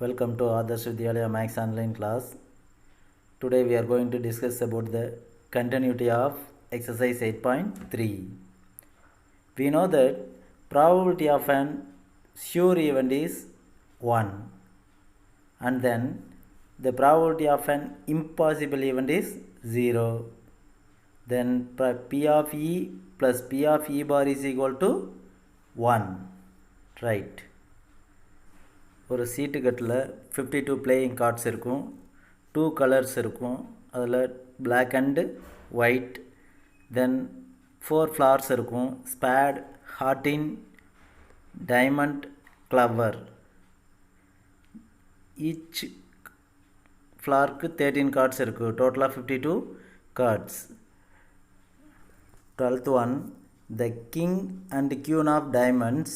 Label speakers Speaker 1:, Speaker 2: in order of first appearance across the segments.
Speaker 1: Welcome to Adarsh Vidyalaya Max Online class. Today we are going to discuss about the continuity of exercise 8.3. We know that probability of an sure event is 1, and then the probability of an impossible event is 0. Then P of E plus P of E bar is equal to 1. Right. ஒரு சீட்டு கட்டில் 52 playing cards இருக்கும், 2 colours இருக்கும், அதில் black and white, then 4 flowers இருக்கும், spade, ஹார்டின், diamond, clover. Each ஃப்ளார்க்கு 13 cards இருக்குது, டோட்டலாக 52 cards. 12th one, the king and queen of diamonds,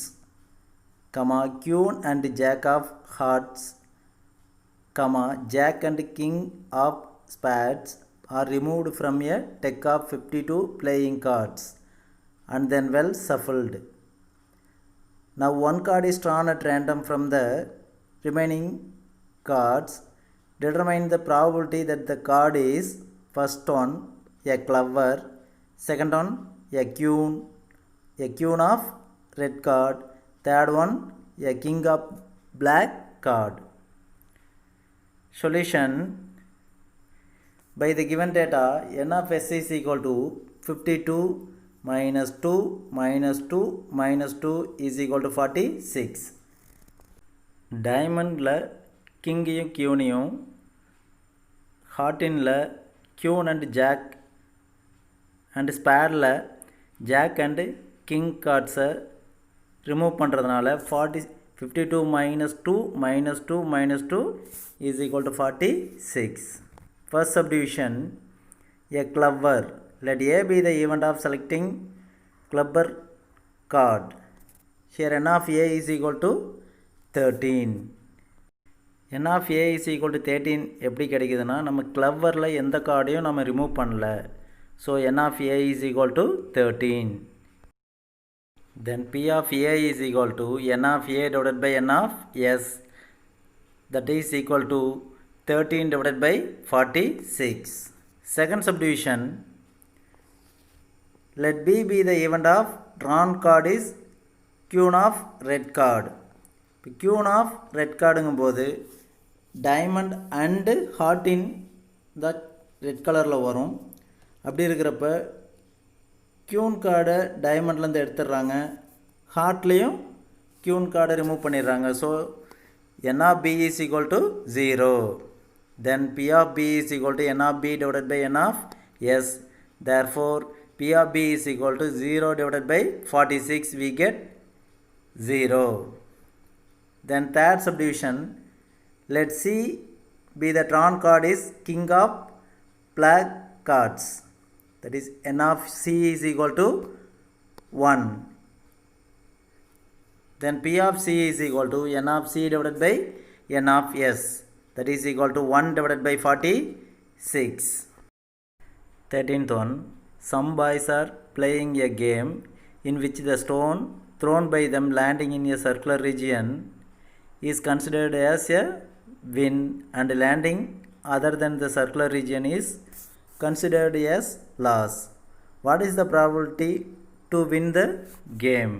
Speaker 1: queen and jack of hearts, jack and king of spades are removed from a deck of 52 playing cards and then well shuffled. Now one card is drawn at random from the remaining cards. Determine the probability that the card is first one a clover, second one a queen of red card, third one a king of black card. Solution: by the given data, n of s is equal to 52 minus 2 minus 2 minus 2 is equal to 46. டைமண்டில் கிங்கையும் கியூனையும், ஹார்டினில் queen and jack and ஸ்பேரில் jack and king கார்ட்ஸை remove பண்ணுறதுனால 52 minus 2 minus 2 minus 2 is equal to 46. First subdivision, a clover. Let A be the event of selecting clover card. Here n of A is equal to 13. n of A is equal to 13 எப்படி கிடைக்குதுன்னா, நம்ம கிளவரில் எந்த கார்டையும் நம்ம remove பண்ணல. So n of A is equal to 13. Then P of A is equal to n of A divided by n of S, that is equal to 13 divided by 46. Second subdivision, let B be the event of drawn card is queen of red card. Queen of red கார்டுங்கும்போது diamond and ஹார்டின் தான் red கலரில் வரும். அப்படி இருக்கிறப்ப queen கார்டை டைமண்ட்லேருந்து எடுத்துடுறாங்க, ஹார்ட்லேயும் கியூன் கார்டை ரிமூவ் பண்ணிடுறாங்க. So n of B is equal to 0. Then P of B is equal to n of B divided by n of S. Therefore P of B is equal to 0 divided by 46, we get 0. Then third subdivision, let C be the drawn card is king of black cards, that is n of C is equal to 1. Then P of C is equal to n of C divided by n of S, that is equal to 1 divided by 46. 13th one, some boys are playing a game in which the stone thrown by them landing in a circular region is considered as a win, and landing other than the circular region is considered as loss. What is the probability to win the game?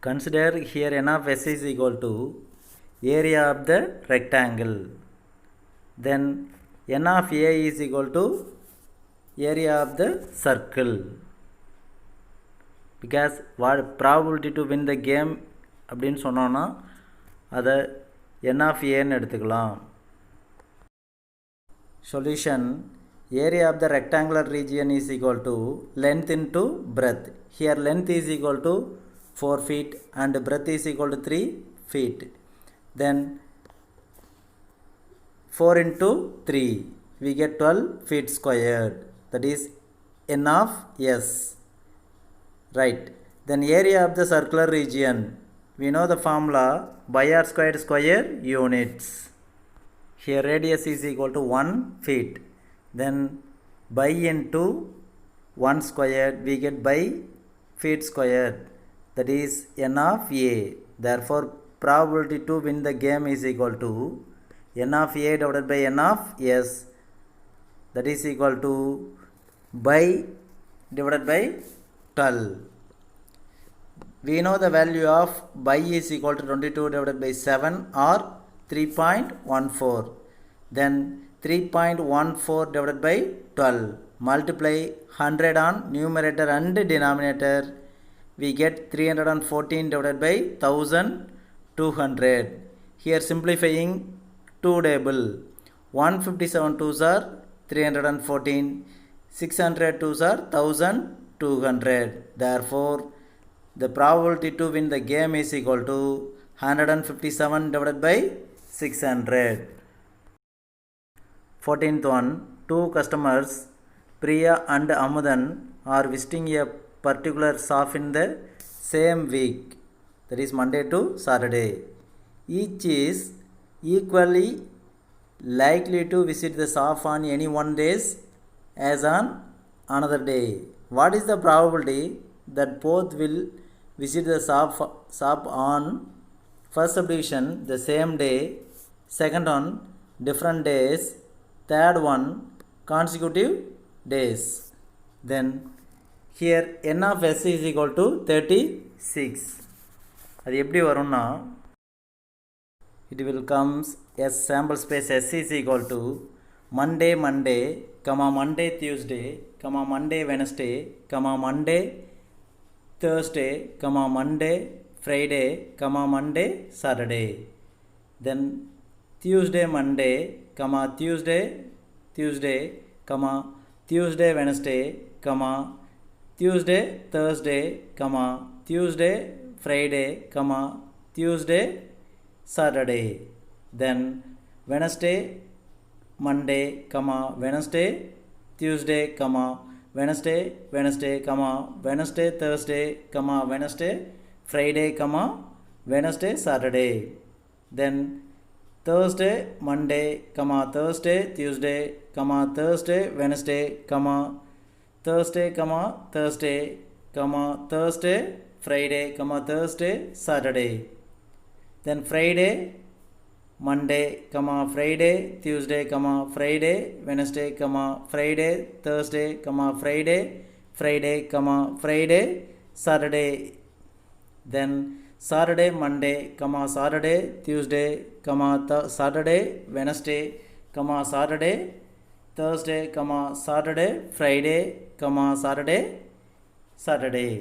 Speaker 1: Consider here n of S is equal to area of the rectangle. Then n of A is equal to area of the circle. Because what probability to win the game அப்படின்னு சொன்னோன்னா அதை n of Aன்னு எடுத்துக்கலாம். Solution: area of the rectangular region is equal to length into breadth. Here length is equal to 4 feet and breadth is equal to 3 feet. Then 4 into 3, we get 12 feet squared, that is n of S. Right. Then area of the circular region, we know the formula by r squared square units. Here radius is equal to 1 feet. Then by into 1 squared, we get by feet squared, that is n of A. Therefore probability to win the game is equal to n of a divided by n of s, that is equal to by divided by 12. We know the value of by is equal to 22 divided by 7 or 3.14. Then 3.14 divided by 12. Multiply 100 on numerator and denominator. We get 314 divided by 1200. Here simplifying 2 table. 157 twos are 314. 600 twos are 1200. Therefore, the probability to win the game is equal to 157 divided by 600. 14th one, two customers, Priya and Amudan, are visiting a particular shop in the same week, that is Monday to Saturday. Each is equally likely to visit the shop on any one day as on another day. What is the probability that both will visit the shop on first subdivision the same day, second one different days, third one consecutive days? Then here n of s is equal to 36. அது எப்படி வரும்னா, it will comes as sample space s is equal to Monday Monday, Monday Tuesday, Monday Wednesday, Monday Thursday, Monday Friday, Monday Saturday. Then Tuesday Monday, Tuesday Tuesday, Tuesday Wednesday, Tuesday Thursday, Tuesday Friday, Tuesday Saturday. Then Wednesday Monday, Wednesday Tuesday, Wednesday Thursday, Wednesday Friday, Wednesday Saturday. Then Thursday Monday, Thursday Tuesday, Thursday Wednesday, Thursday Thursday, Thursday Friday, Thursday Saturday. Then Friday Monday, Friday Tuesday, Friday Wednesday, Friday Thursday, Friday Friday Saturday. Then Saturday Monday, Saturday Tuesday, Saturday Wednesday, Saturday Thursday, Saturday Friday, Saturday Saturday.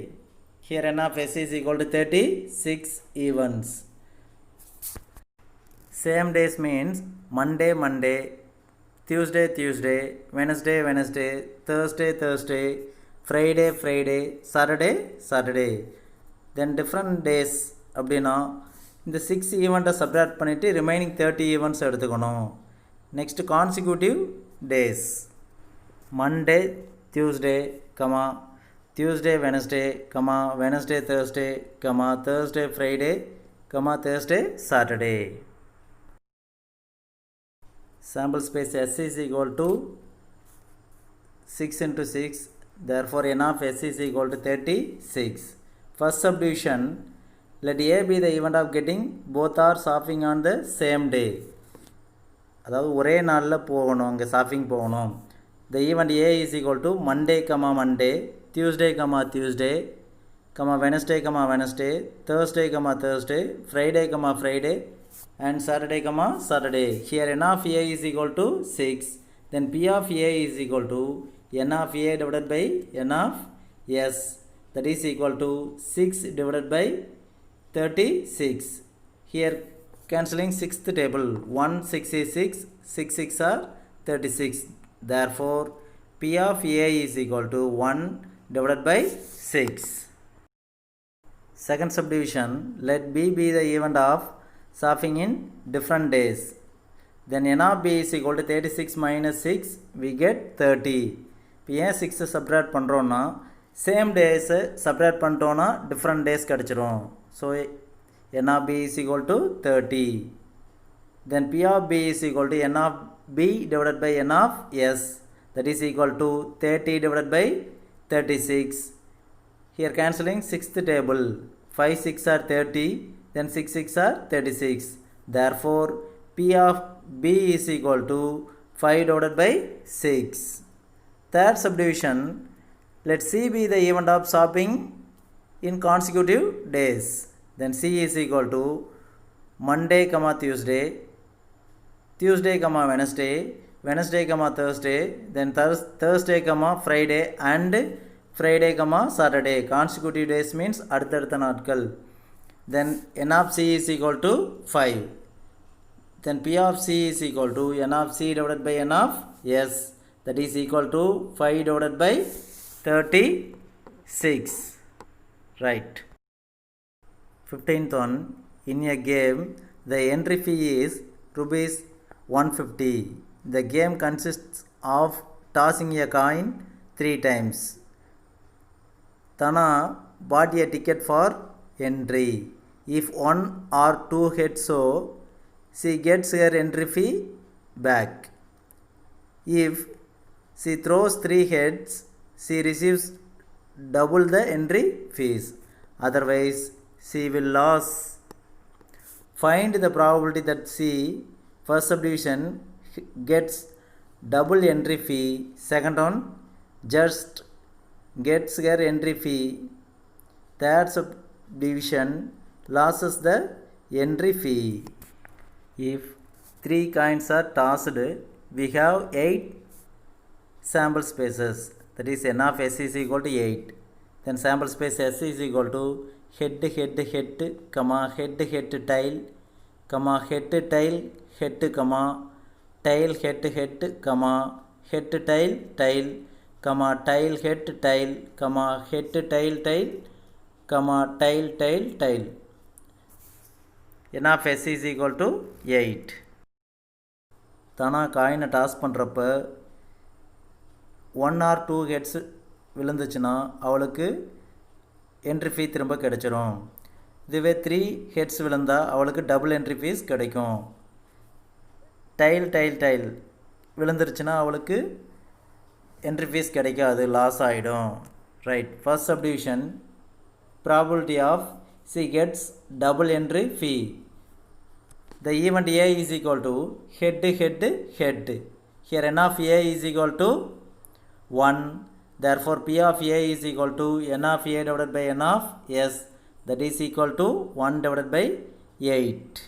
Speaker 1: Here n of s is equal to 36 events. Same days means Monday Monday, Tuesday Tuesday, Wednesday Wednesday, Thursday Thursday, Friday Friday, Saturday Saturday. Then different days அப்படின்னா இந்த 6 ஈவெண்ட்டை subtract பண்ணிவிட்டு remaining 30 events எடுத்துக்கணும். Next consecutive days, Monday Tuesday, Tuesday Wednesday, Wednesday Thursday, Thursday Friday, Thursday Saturday. Sample space s is equal to 6 into 6, therefore n of s is equal to 36. First subdivision, let a be the event of getting both are shopping on the same day. அதாவது ஒரே நாளில் போகணும், அங்கே shopping போகணும். The event a is equal to Monday, Monday, Tuesday, Tuesday, Wednesday, Wednesday, Thursday, Thursday, Friday, Friday, and Saturday, Saturday. Here n of a is equal to 6. Then p of a is equal to n of a divided by n of s, that is equal to 6 divided by 36. Here cancelling 6th table, 1 6 is 6, 6 6 are 36. Therefore p of a is equal to 1 divided by 6. Second subdivision, let b be the event of shopping in different days. Then n of b is equal to 36 minus 6, we get 30. இப்போ ஏன் 6 subtract பண்ணுறோன்னா same டேஸை subtract பண்ணிட்டோன்னா different days கிடச்சிரும். So n of b is equal to 30. Then p of b is equal to n of b divided by n of s, that is equal to 30 divided by 36. Here cancelling 6th table, 5 6 are 30, then 6 6 are 36. Therefore, P of B is equal to 5 divided by 6. Third subdivision, let C be the event of shopping in consecutive days. Then C is equal to Monday, Tuesday, Tuesday, Wednesday, Wednesday, Thursday, then Thursday, Friday, and Friday, Saturday. Consecutive days means அடுத்தடுத்த நாட்கள். Then n of C is equal to 5. Then P of C is equal to n of C divided by n of S, that is equal to 5 divided by 36. Right. 15th one, in a game the entry fee is rupees 150. The game consists of tossing a coin 3 times. Tana bought a ticket for entry. If 1 or 2 heads so, she gets her entry fee back. If she throws 3 heads, she receives double the entry fees. Otherwise, she will lose. Find the probability that she, first subdivision, gets double entry fee. Second one, just gets her entry fee. Third subdivision, loses the entry fee. If 3 coins are tossed, we have 8 sample spaces. That is n of S is equal to 8. Then sample space S is equal to head, head, head, comma, head, head, tail, comma, head, tail, head, comma, tail, head, head, comma, head, tail, tail, comma, tail, head, tail, comma, head, tail, tail, comma, tail, tail, tail. n of S is equal to 8. தானா காயினை toss பண்ணுறப்ப 1 or 2 heads விழுந்துச்சுன்னா அவளுக்கு entry ஃபீ திரும்ப கிடைச்சிரும். இதுவே 3 heads விழுந்தால் அவளுக்கு double entry fees கிடைக்கும். டைல் டைல் டைல் விழுந்துருச்சுன்னா அவளுக்கு என்ட்ரி ஃபீஸ் கிடைக்காது, லாஸ் ஆகிடும். Right. First subdivision, probability of she gets double entry fee. The event A is equal to head, head, head. Here n of A is equal to 1. Therefore, P of A is equal to n of A divided by n of S, that is equal to 1 divided by 8.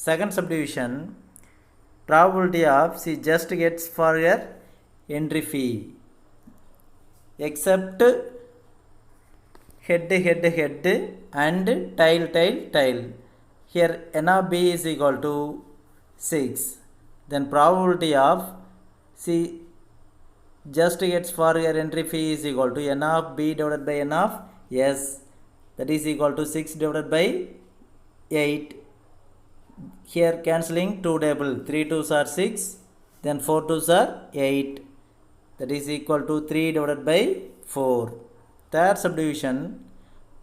Speaker 1: Second subdivision, probability of she just gets for her entry fee, except head, head, head and tail, tail, tail. Here n of B is equal to 6. Then probability of she just gets for her entry fee is equal to n of B divided by n of S, that is equal to 6 divided by 8. Here cancelling 2 table, 3 2s are 6, then 4 2s are 8, that is equal to 3 divided by 4. Third subdivision,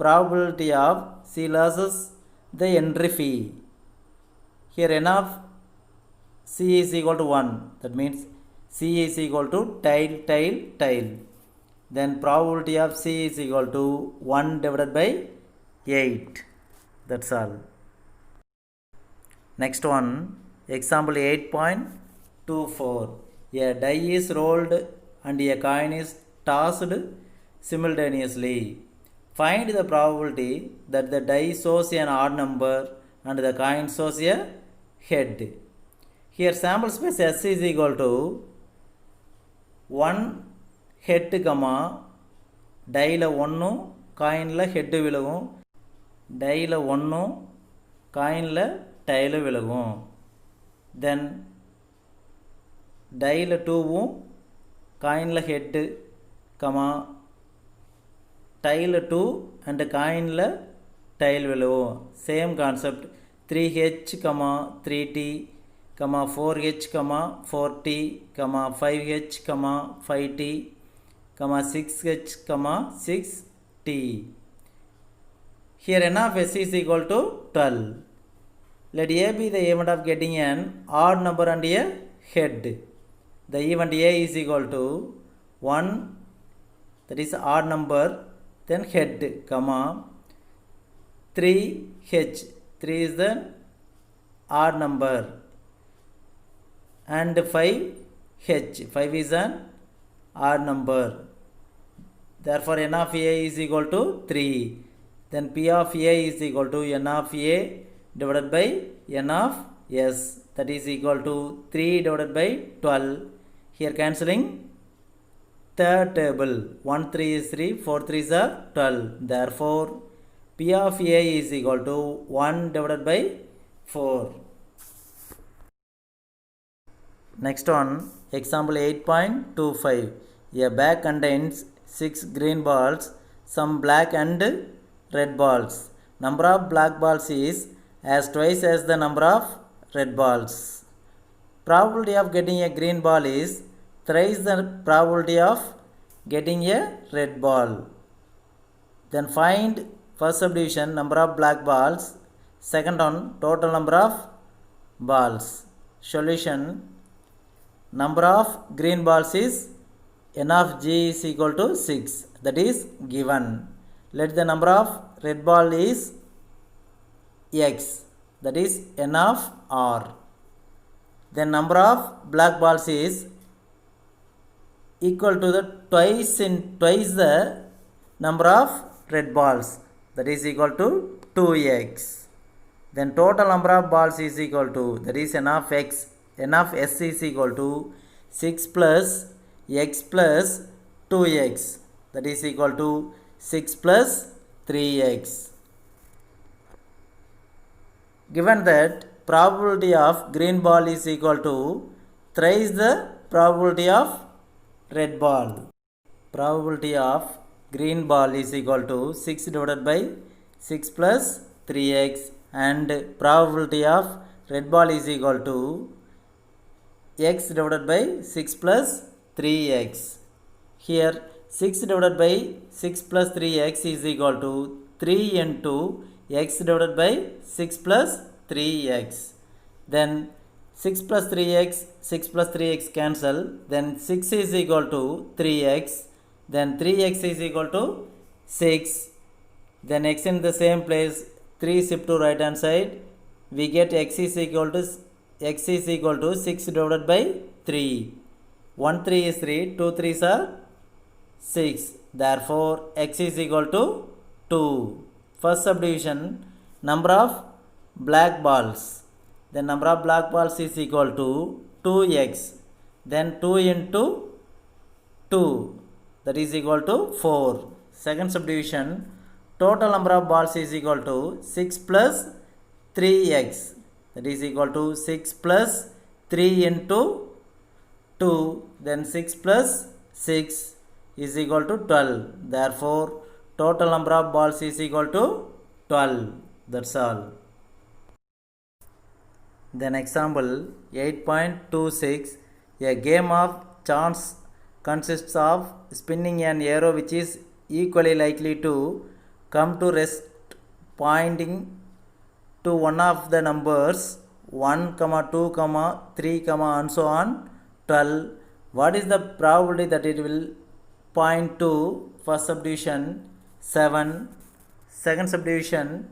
Speaker 1: probability of she loses the entry fee. Here n of C is equal to 1, that means C is equal to tail, tail, tail. Then probability of C is equal to 1 divided by 8. That's all. Next one, example 8.24. A die is rolled and a coin is tossed simultaneously. Find the probability that the die shows an odd number and the coin shows a head. Here sample space S is equal to 1 head, die la 1 coin la head விலகும், die la 1 coin la tail விலகும். Then die la 2 coin la head, tail 2 and coin la tail விலகும். Same concept. 3h, 3t, 4h, 4t, 5h, 5t, 6h, 6t. Here n of S is equal to 12. Let A be the event of getting an odd number and a head. The event A is equal to 1, that is odd number, then head, 3h. 3 is the odd number, and 5 is an odd number. Therefore n of a is equal to 3. Then p of a is equal to n of a divided by n of s, that is equal to 3 divided by 12. Here cancelling third table, 1 3 is 3, 4 3s are 12. Therefore p of a is equal to 1 divided by 4. Next one, example 8.25. A bag contains 6 green balls, some black and red balls. Number of black balls is as twice as the number of red balls. Probability of getting a green ball is thrice the probability of getting a red ball. Then find first subdivision, number of black balls. Second one, total number of balls. Solution, number of green balls is n of g is equal to 6, that is given. Let the number of red ball is x, that is n of r. Then number of black balls is equal to the twice the number of red balls, that is equal to 2x. Then total number of balls is equal to, that is n of x, n of s is equal to 6 plus x plus 2x, that is equal to 6 plus 3x. Given that probability of green ball is equal to thrice the probability of red ball. Probability of green ball is equal to 6 divided by 6 plus 3x, and probability of red ball is equal to x divided by 6 plus 3x. Here 6 divided by 6 plus 3x is equal to 3 into x divided by 6 plus 3x. Then 6 plus 3x, 6 plus 3x cancel. Then 6 is equal to 3x. Then 3x is equal to 6. Then x in the same place, 3 shift to right hand side. We get x is equal to 6 divided by 3. 1 3 is 3, 2 3s are 6. Therefore x is equal to 2. First subdivision, number of black balls. The number of black balls is equal to 2x. Then 2 into 2, that is equal to 4. Second subdivision, total number of balls is equal to 6 plus 3x, that is equal to 6 plus 3 into 2, then 6 plus 6 is equal to 12. Therefore total number of balls is equal to 12. That's all. Then example 8.26. A game of chance consists of spinning an arrow which is equally likely to come to rest pointing to one of the numbers 1, 2, 3, and so on 12. What is the probability that it will point to? First subdivision 7, second subdivision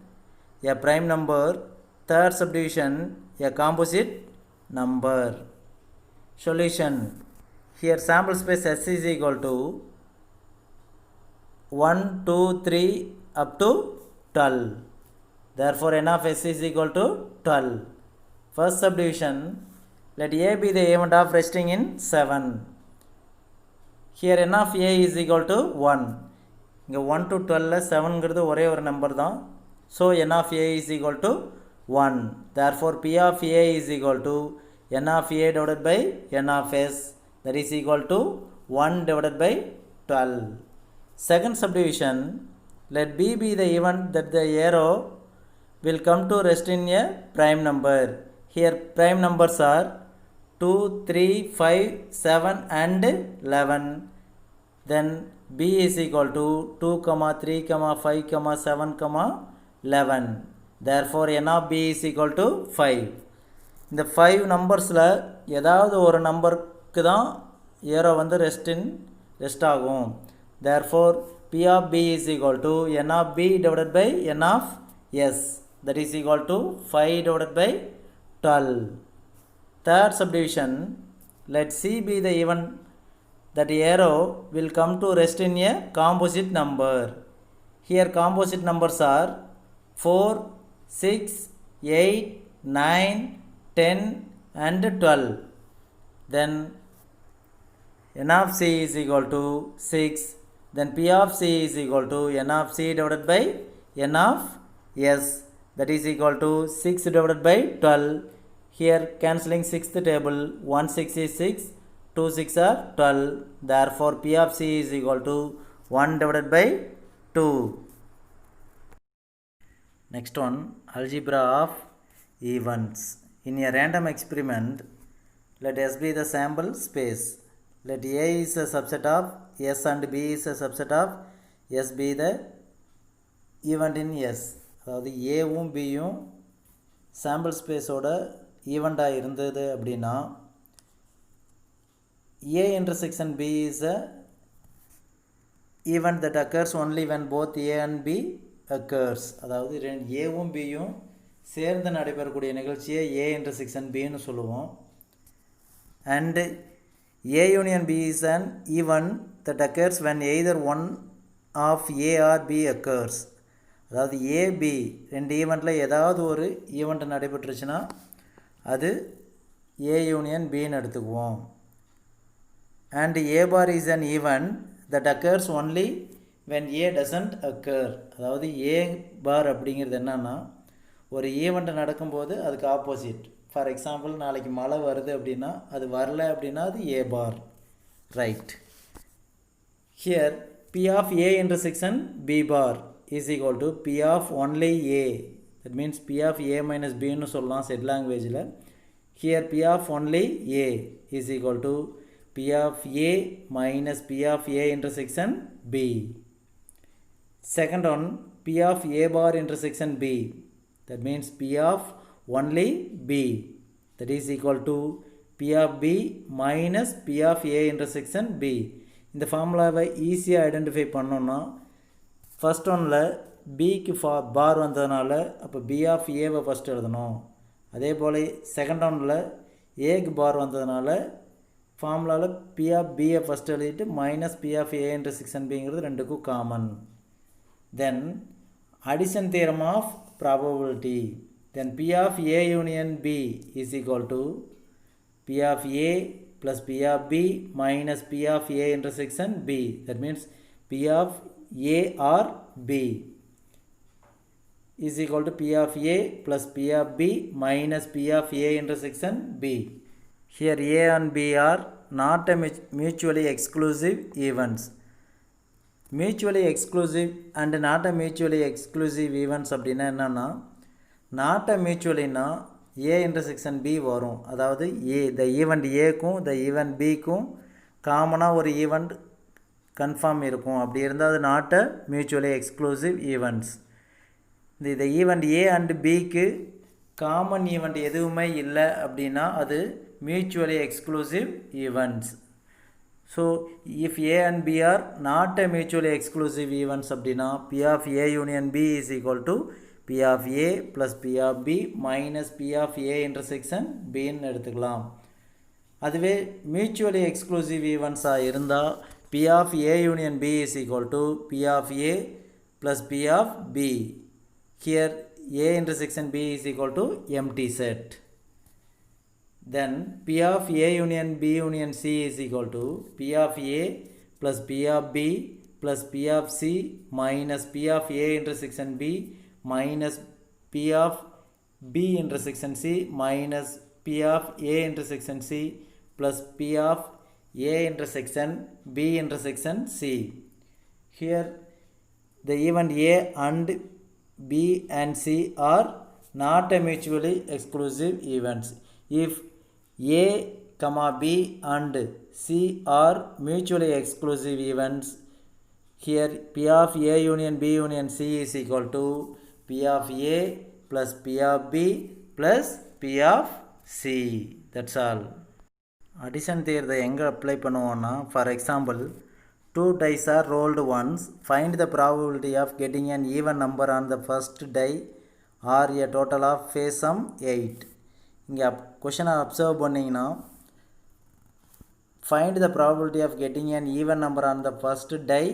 Speaker 1: a prime number, third subdivision a composite number. Solution, here sample space S is equal to 1, 2, 3 up to 12. Therefore n of S is equal to 12. First subdivision, let A be the event of resting in 7. Here n of A is equal to 1. இங்கே 1 to 12 7ங்கிறது ஒரே ஒரு number தான். So n of A is equal to 1. Therefore P of A is equal to n of A divided by n of S, that is equal to 1 divided by 12. Second subdivision, let B be the event that the arrow will come to rest in a prime number. Here prime numbers are 2, 3, 5, 7 and 11. Then B is equal to 2, 3, 5, 7, 11. Therefore n of B is equal to 5. இந்த 5 நம்பர்ஸில் ஏதாவது ஒரு நம்பருக்கு தான் aero வந்து rest ஆகும். Therefore P of B is equal to n of B divided by n of S, that is equal to 5 divided by 12. Third subdivision, let C be the even that arrow will come to rest in a composite number. Here composite numbers are 4, 6, 8, 9, 10 and 12. Then n of C is equal to 6. Then P of C is equal to n of C divided by n of S, that is equal to 6 divided by 12. Here cancelling 6th table, 1 6 is 6, 2 6 are 12. Therefore P of C is equal to 1 divided by 2. Next one, algebra of events. In a random experiment, let S be the sample space. Let A is a subset of S and B is a subset of S be the event in S. அதாவது ஏவும் பியும் sample ஸ்பேஸோட ஈவெண்ட்டாக இருந்தது அப்படின்னா A intersection B is a event that occurs only when both A and B occurs. அதாவது ஏவும் பியும் சேர்ந்து நடைபெறக்கூடிய நிகழ்ச்சியை A intersection Bன்னு சொல்லுவோம். And A union B is an event that occurs when either one of A or B occurs. அதாவது A B ரெண்டு ஈவெண்ட்டில் ஏதாவது ஒரு ஈவெண்ட் நடைபெற்றுச்சுன்னா அது A union Bன்னு எடுத்துக்குவோம். And A bar is an event that occurs only when A doesn't occur. அதாவது A bar அப்படிங்கிறது என்னன்னா ஒரு ஈவெண்ட் நடக்கும்போது அதுக்கு ஆப்போசிட். ஃபார் எக்ஸாம்பிள் நாளைக்கு மழை வருது அப்படின்னா அது வரல அப்படின்னா அது A bar, right. Here P of A intersection B bar is equal to P of only A. That means P of A minus Bன்னு சொல்லலாம் செட் லாங்குவேஜில். Here P of only A is equal to P of A minus P of A intersection B. Second one, P of A bar intersection B. That means P of only B, that is equal to P of B minus P of A intersection B. இந்த ஃபார்முலாவை ஈஸியாக identify பண்ணோன்னா first ஒன்னில் பிக்கு பார் வந்ததுனால அப்போ B of Aவை first எழுதணும். அதே போல் செகண்ட் ஒன்னில் ஏக்கு பார் வந்ததுனால ஃபார்முலாவில் P of Bயை ஃபஸ்ட் எழுதிட்டு minus P of A intersection Bங்கிறது ரெண்டுக்கும் common. Then addition theorem of probability. Then P of A union B is equal to P of A plus P of B minus P of A intersection B. That means P of A or B is equal to P of A plus P of B minus P of A intersection B. Here A and B are not a mutually exclusive events. Mutually exclusive and not a mutually exclusive events அப்படின்னா என்னன்னா not a mutuallyனா A intersection B வரும். அதாவது the event Aக்கும் the event Bக்கும் காமனாக ஒரு event confirm இருக்கும். அப்படி இருந்தால் அது not a mutually exclusive events. இந்த ஈவெண்ட் A and Bக்கு காமன் ஈவெண்ட் எதுவுமே இல்லை அப்படின்னா அது mutually exclusive events. So if A and B are not a mutually exclusive events அப்படின்னா P of A union B is equal to P of A plus P of B minus P of A intersection B ன்னு எடுத்துக்கலாம். அதுவே mutually exclusive events இருந்தால் P of A union B is equal to P of A plus P of B. Here A intersection B is equal to empty set. Then P of A union B union C is equal to P of A plus P of B plus P of C minus P of A intersection B minus P of B intersection C minus P of A intersection C plus P of A intersection B intersection C. Here the event A and B and C are not a mutually exclusive events. If A, B and C are mutually exclusive events, here P of A union B union C is equal to P of A plus P of B plus P of C. That's all. Addition theorem எங்கே apply பண்ணுவோன்னா, for example 2 dice are rolled once, find the probability of getting an even number on the first die or a total of face sum 8. இங்கே question observe பண்ணிங்கன்னா find the probability of getting an even number on the first die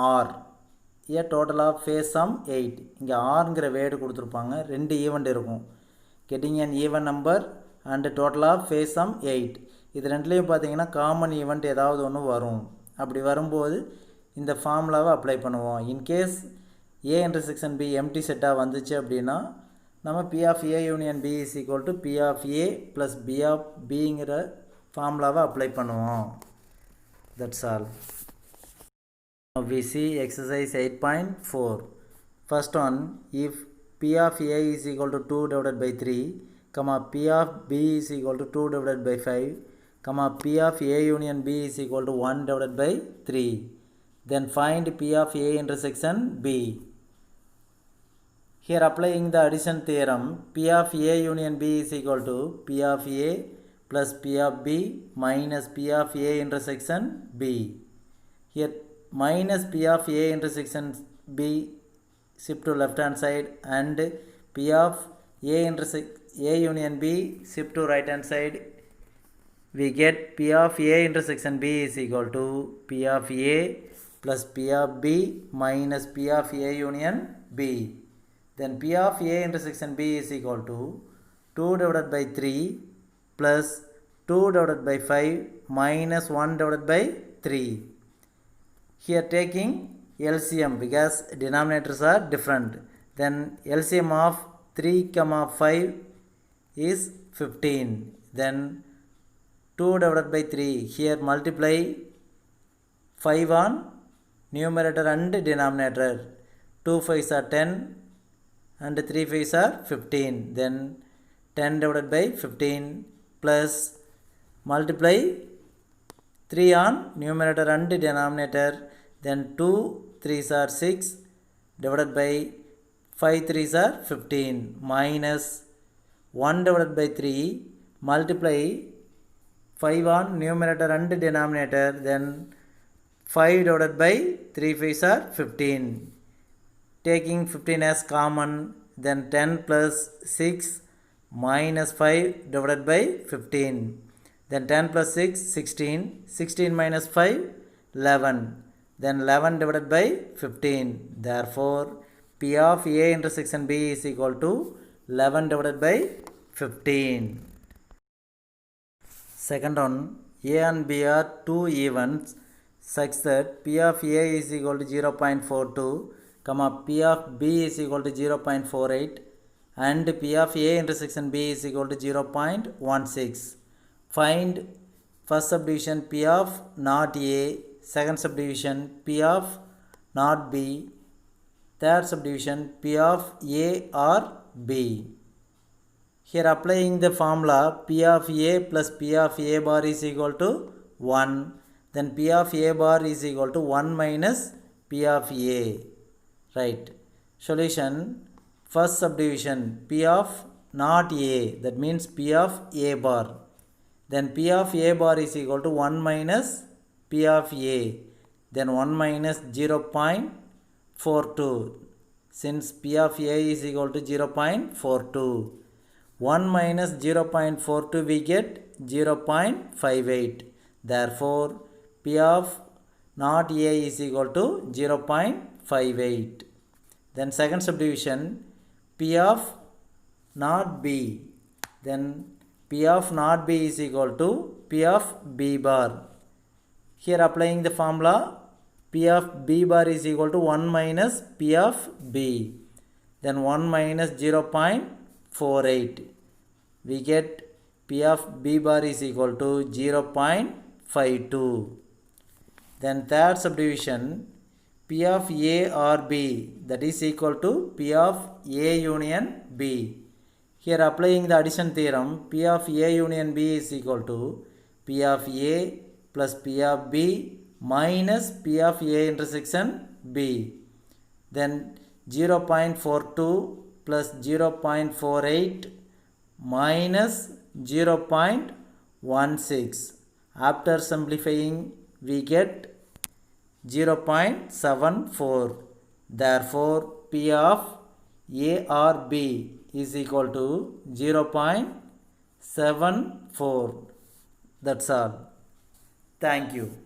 Speaker 1: or a total of face sum 8. இங்கே ஆர்ங்கிற word கொடுத்துருப்பாங்க, ரெண்டு event இருக்கும், getting an even number and total of face sum 8. இது ரெண்டுலேயும் பார்த்தீங்கன்னா common event ஏதாவது ஒன்று வரும். அப்படி வரும்போது இந்த ஃபார்முலாவை அப்ளை பண்ணுவோம். In case A intersection B empty செட்டாக வந்துச்சு அப்படின்னா நம்ம P of A union B is equal to P of A plus P of பிங்கிற ஃபார்முலாவை அப்ளை பண்ணுவோம். That's all. Now we see exercise 8.4. First one, if P of A is equal to 2 divided by 3, comma P of B is equal to 2 divided by 5, comma P of A union B is equal to 1 divided by 3. Then find P of A intersection B. Here applying the addition theorem, P of A union B is equal to P of A plus P of B minus P of A intersection B. Here minus P of A intersection B shift to left hand side and P of A union B shift to right hand side. We get P of A intersection B is equal to P of A plus P of B minus P of A union B. Then P of A intersection B is equal to 2 divided by 3 plus 2 divided by 5 minus 1 divided by 3. Here taking LCM because denominators are different. Then LCM of 3 comma 5 is 15. Then 2 divided by 3. Here multiply 5 on numerator and denominator. 2 5s are 10 and 3 5s are 15. Then 10 divided by 15 plus multiply 3 on numerator and denominator. Then 2 3s are 6 divided by 5 3s are 15 minus 1 divided by 3 multiply 5 on numerator and denominator. Then 5 divided by 3 5s are 15. Taking 15 as common, then 10 plus 6 minus 5 divided by 15. Then 10 plus 6, 16. 16 minus 5, 11. Then 11 divided by 15. Therefore, P of A intersection B is equal to 11 divided by 15. Second one, A and B are two events such that P of A is equal to 0.42, comma P of B is equal to 0.48 and P of A intersection B is equal to 0.16. Find first subdivision P of not A, second subdivision P of not B, third subdivision P of A or B. Here applying the formula P of A plus P of A bar is equal to 1. Then P of A bar is equal to 1 minus P of A. Right. Solution, first subdivision P of not A, that means P of A bar. Then P of A bar is equal to 1 minus P of A. Then 1 minus 0.42. Since P of A is equal to 0.42. 1 minus 0.42 we get 0.58. Therefore, P of not A is equal to 0.58. Then second subdivision P of not B. Then P of not B is equal to P of B bar. Here applying the formula P of B bar is equal to 1 minus P of B. Then 1 minus 0.48. We get P of B bar is equal to 0.52. Then third subdivision P of A or B, that is equal to P of A union B. Here applying the addition theorem, P of A union B is equal to P of A plus P of B minus P of A intersection B. Then 0.42 plus 0.48 minus 0.16. After simplifying, we get 0.74. Therefore, P of A or B is equal to 0.74. That's all. Thank you.